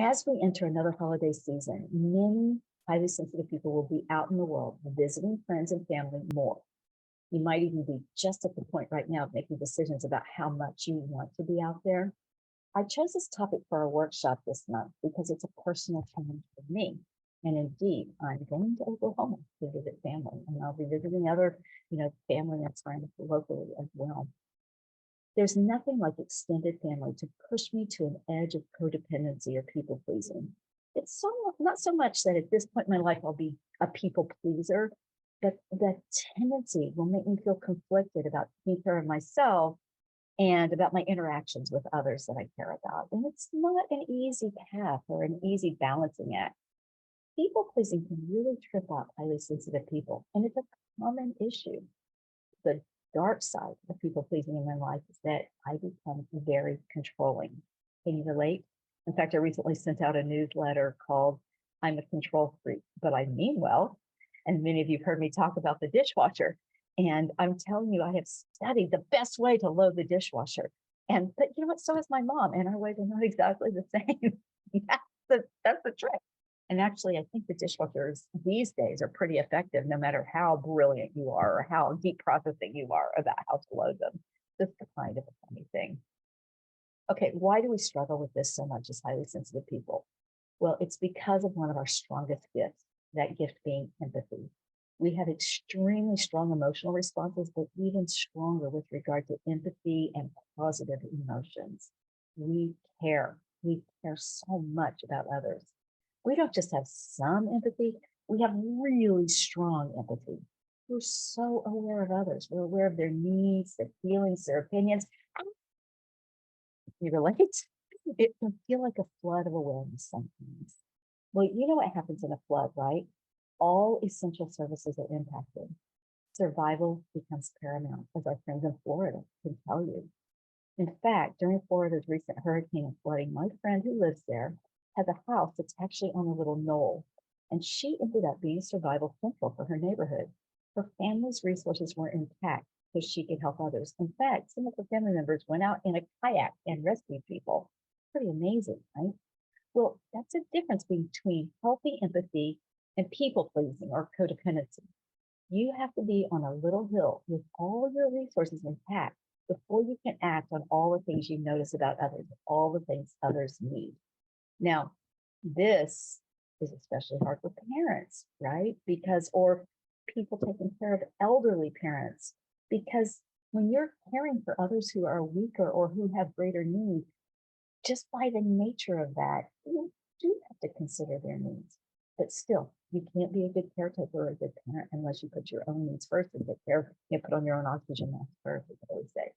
As we enter another holiday season, many highly sensitive people will be out in the world visiting friends and family more. You might even be just at the point right now of making decisions about how much you want to be out there. I chose this topic for our workshop this month because it's a personal challenge for me. And indeed, I'm going to Oklahoma to visit family, and I'll be visiting other, family and friends locally as well. There's nothing like extended family to push me to an edge of codependency or people pleasing. It's not so much that at this point in my life I'll be a people pleaser, but that tendency will make me feel conflicted about taking care of myself and about my interactions with others that I care about. And it's not an easy path or an easy balancing act. People pleasing can really trip up highly sensitive people, and it's a common issue. The dark side of people pleasing in my life is that I become very controlling. Can you relate? In fact, I recently sent out a newsletter called I'm a Control Freak, but I mean well. And many of you have heard me talk about the dishwasher. And I'm telling you, I have studied the best way to load the dishwasher. But you know what? So has my mom, and our ways are not exactly the same. That's the trick. And actually, I think the dishwashers these days are pretty effective, no matter how brilliant you are or how deep processing you are about how to load them. Just a kind of a funny thing. Okay, why do we struggle with this so much as highly sensitive people? Well, it's because of one of our strongest gifts, that gift being empathy. We have extremely strong emotional responses, but even stronger with regard to empathy and positive emotions. We care. We care so much about others. We don't just have some empathy, we have really strong empathy. We're so aware of others. We're aware of their needs, their feelings, their opinions. You relate? It can feel like a flood of awareness sometimes. Well, you know what happens in a flood, right? All essential services are impacted. Survival becomes paramount, as our friends in Florida can tell you. In fact, during Florida's recent hurricane and flooding, my friend who lives there has a house that's actually on a little knoll, and she ended up being survival central for her neighborhood. Her family's resources were intact so she could help others. In fact, some of her family members went out in a kayak and rescued people. Pretty amazing, right? Well, that's a difference between healthy empathy and people pleasing or codependency. You have to be on a little hill with all of your resources intact before you can act on all the things you notice about others, all the things others need. Now, this is especially hard for parents, right? Or people taking care of elderly parents, because when you're caring for others who are weaker or who have greater need, just by the nature of that, you do have to consider their needs. But still, you can't be a good caretaker or a good parent unless you put your own needs first and put on your own oxygen mask first, as I always say.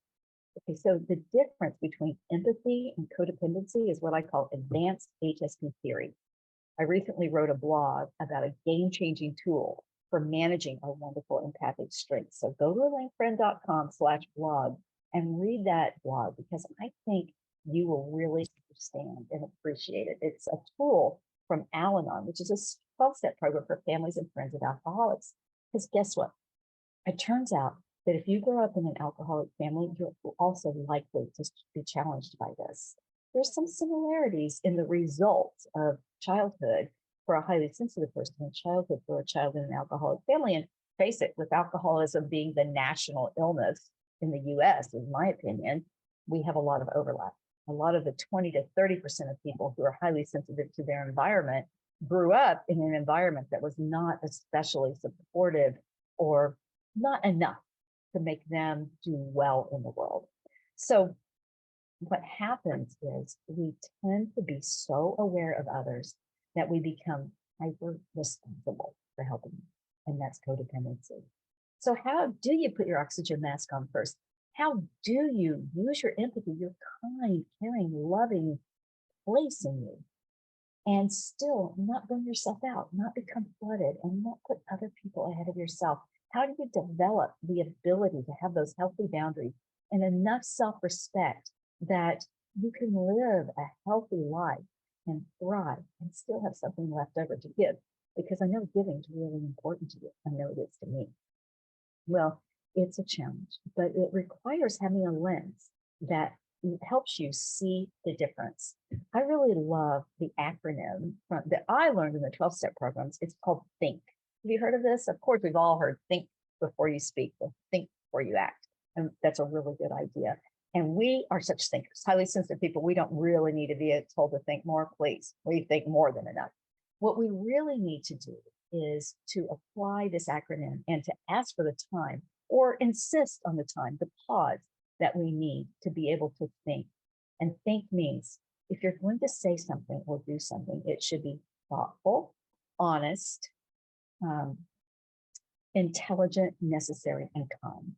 Okay, so the difference between empathy and codependency is what I call advanced HSP theory. I recently wrote a blog about a game-changing tool for managing our wonderful empathic strengths. So go to alanefriend.com/blog and read that blog, because I think you will really understand and appreciate it. It's a tool from Alane, which is a 12-step program for families and friends of alcoholics. Because guess what? It turns out that if you grow up in an alcoholic family, you're also likely to be challenged by this. There's some similarities in the results of childhood for a highly sensitive person and childhood for a child in an alcoholic family. And face it, with alcoholism being the national illness in the US, in my opinion, we have a lot of overlap. A lot of the 20 to 30% of people who are highly sensitive to their environment grew up in an environment that was not especially supportive or not enough to make them do well in the world. So what happens is we tend to be so aware of others that we become hyper responsible for helping them. And that's codependency. So how do you put your oxygen mask on first? How do you use your empathy, your kind, caring, loving place in you, and still not burn yourself out, not become flooded, and not put other people ahead of yourself? How do you develop the ability to have those healthy boundaries and enough self-respect that you can live a healthy life and thrive and still have something left over to give? Because I know giving is really important to you. I know it is to me. Well, it's a challenge, but it requires having a lens that helps you see the difference. I really love the acronym that I learned in the 12-step programs. It's called THINK. Have you heard of this? Of course, we've all heard think before you speak, or think before you act. And that's a really good idea. And we are such thinkers, highly sensitive people. We don't really need to be told to think more, please. We think more than enough. What we really need to do is to apply this acronym and to ask for the time, or insist on the time, the pause that we need to be able to think. And think means if you're going to say something or do something, it should be thoughtful, honest, intelligent, necessary, and kind.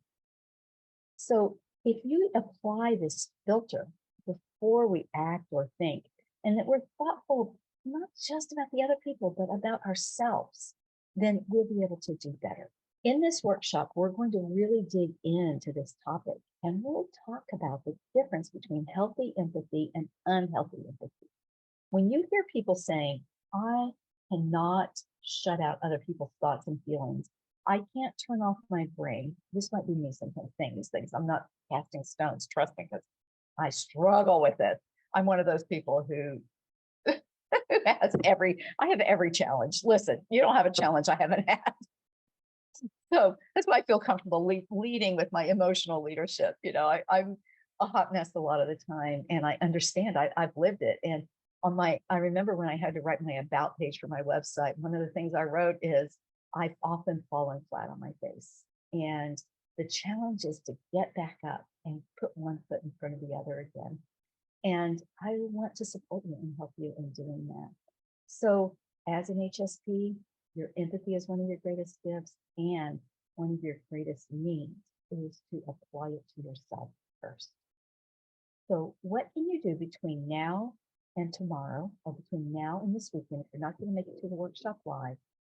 So if you apply this filter before we act or think, and that we're thoughtful, not just about the other people, but about ourselves, then we'll be able to do better. In this workshop, we're going to really dig into this topic and we'll talk about the difference between healthy empathy and unhealthy empathy. When you hear people saying, I cannot shut out other people's thoughts and feelings, I can't turn off my brain. This might be me sometimes saying these things. I'm not casting stones, trust me, because I struggle with it. I'm one of those people who I have every challenge. Listen, you don't have a challenge I haven't had. So that's why I feel comfortable leading with my emotional leadership. I'm a hot mess a lot of the time, and I understand. I've lived it. And I remember when I had to write my about page for my website, one of the things I wrote is, I've often fallen flat on my face. And the challenge is to get back up and put one foot in front of the other again. And I want to support you and help you in doing that. So as an HSP, your empathy is one of your greatest gifts, and one of your greatest needs is to apply it to yourself first. So what can you do between now and tomorrow, or between now and this weekend, if you're not going to make it to the workshop live?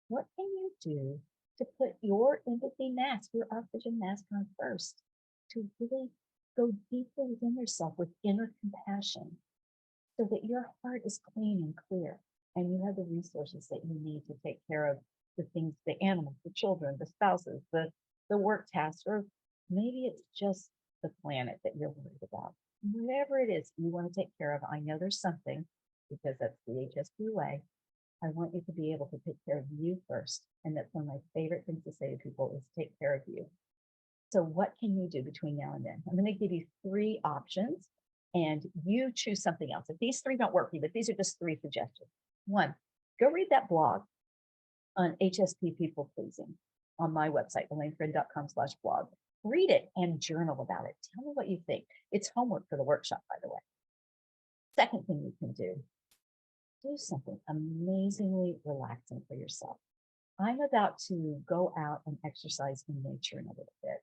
What can you do to put your empathy mask, your oxygen mask on first, to really go deeply within yourself with inner compassion, so that your heart is clean and clear, and you have the resources that you need to take care of the things, the animals, the children, the spouses, the work tasks, or maybe it's just the planet that you're worried about. Whatever it is you want to take care of, I know there's something, because that's the HSP way. I want you to be able to take care of you first. And that's one of my favorite things to say to people is take care of you. So what can you do between now and then? I'm going to give you 3 options, and you choose something else. If these 3 don't work for you, but these are just 3 suggestions. 1, go read that blog on HSP people pleasing on my website, alanefreund.com/blog. Read it and journal about it. Tell me what you think. It's homework for the workshop, by the way. Second thing you can do something amazingly relaxing for yourself. I'm about to go out and exercise in nature in a little bit.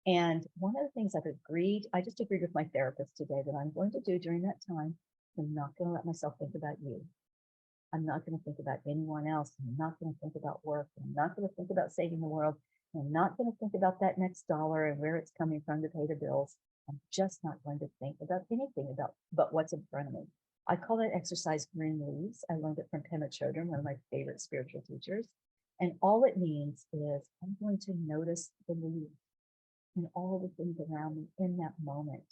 And one of the things I just agreed with my therapist today that I'm going to do during that time, I'm not going to let myself think about you. I'm not going to think about anyone else. I'm not going to think about work. I'm not going to think about saving the world. I'm not going to think about that next dollar and where it's coming from to pay the bills. I'm just not going to think about anything but what's in front of me. I call that exercise green leaves. I learned it from Pema Chodron, one of my favorite spiritual teachers. And all it means is I'm going to notice the leaves and all the things around me in that moment,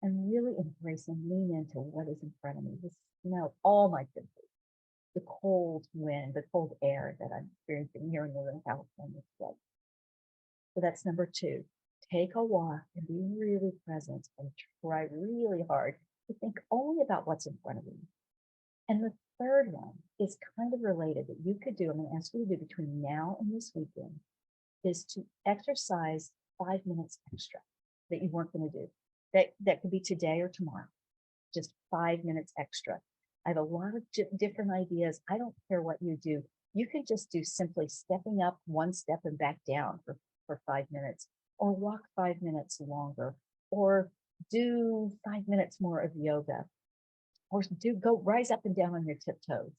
and really embrace and lean into what is in front of me. This smell, all my senses, the cold wind, the cold air that I'm experiencing here in Northern California today. So that's number 2. Take a walk and be really present and try really hard to think only about what's in front of you. And the third one is kind of related that you could do, I'm going to ask you to do between now and this weekend, is to exercise 5 minutes extra that you weren't going to do. That could be today or tomorrow, just 5 minutes extra. I have a lot of different ideas. I don't care what you do. You can just do simply stepping up 1 step and back down for 5 minutes, or walk 5 minutes longer, or do 5 minutes more of yoga, or go rise up and down on your tiptoes.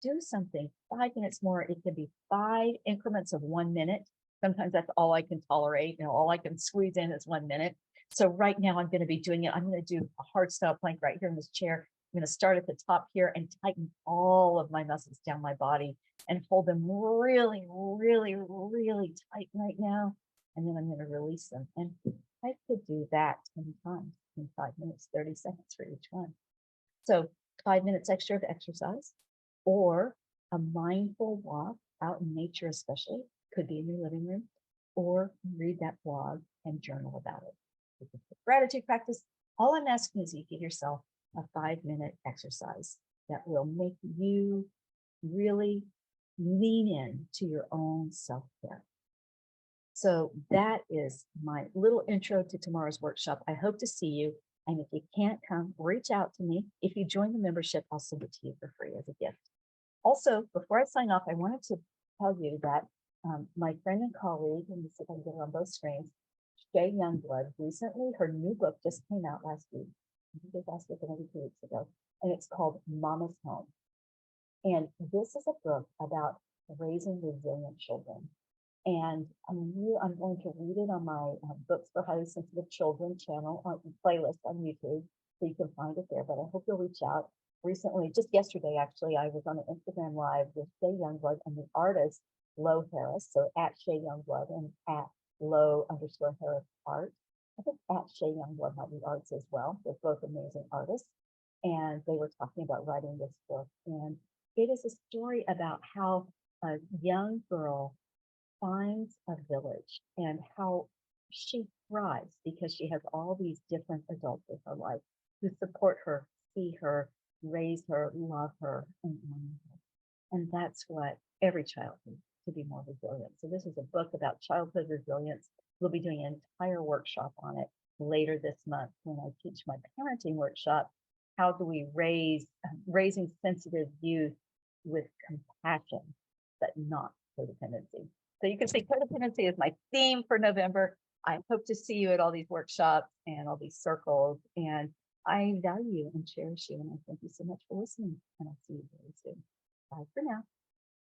Do something 5 minutes more. It can be 5 increments of 1 minute. Sometimes that's all I can tolerate. All I can squeeze in is 1 minute. So right now I'm going to be doing it. I'm going to do a hard style plank right here in this chair. I'm going to start at the top here and tighten all of my muscles down my body and hold them really, really, really tight right now. And then I'm going to release them. And I could do that 10 times. between 5 minutes, 30 seconds for each one. So 5 minutes extra of exercise or a mindful walk out in nature, especially, could be in your living room, or read that blog and journal about it. With the gratitude practice, all I'm asking is you give yourself a 5-minute exercise that will make you really lean in to your own self-care. So that is my little intro to tomorrow's workshop. I hope to see you. And if you can't come, reach out to me. If you join the membership, I'll send it to you for free as a gift. Also, before I sign off, I wanted to tell you that my friend and colleague, and this is I can get it on both screens, Shay Youngblood, recently, her new book just came out last week. I think it was last week or maybe 2 weeks ago, and it's called Mama's Home. And this is a book about raising resilient children. And I'm going to read it on my Books for Highly Sensitive Children channel playlist on YouTube, so you can find it there. But I hope you'll reach out. Recently, just yesterday, actually, I was on an Instagram Live with Shay Youngblood and the artist Lo Harris. So at Shay Youngblood and at Lo_Harris art. I think at Shay Youngblood might be arts as well. They're both amazing artists. And they were talking about writing this book. And it is a story about how a young girl finds a village and how she thrives because she has all these different adults in her life who support her, see her, raise her, love her, and honor her. And that's what every child needs to be more resilient. So this is a book about childhood resilience. We'll be doing an entire workshop on it later this month when I teach my parenting workshop. How do we raising sensitive youth with compassion, but not codependency? So you can see codependency is my theme for November. I hope to see you at all these workshops and all these circles. And I value and cherish you. And I thank you so much for listening. And I'll see you very soon. Bye for now.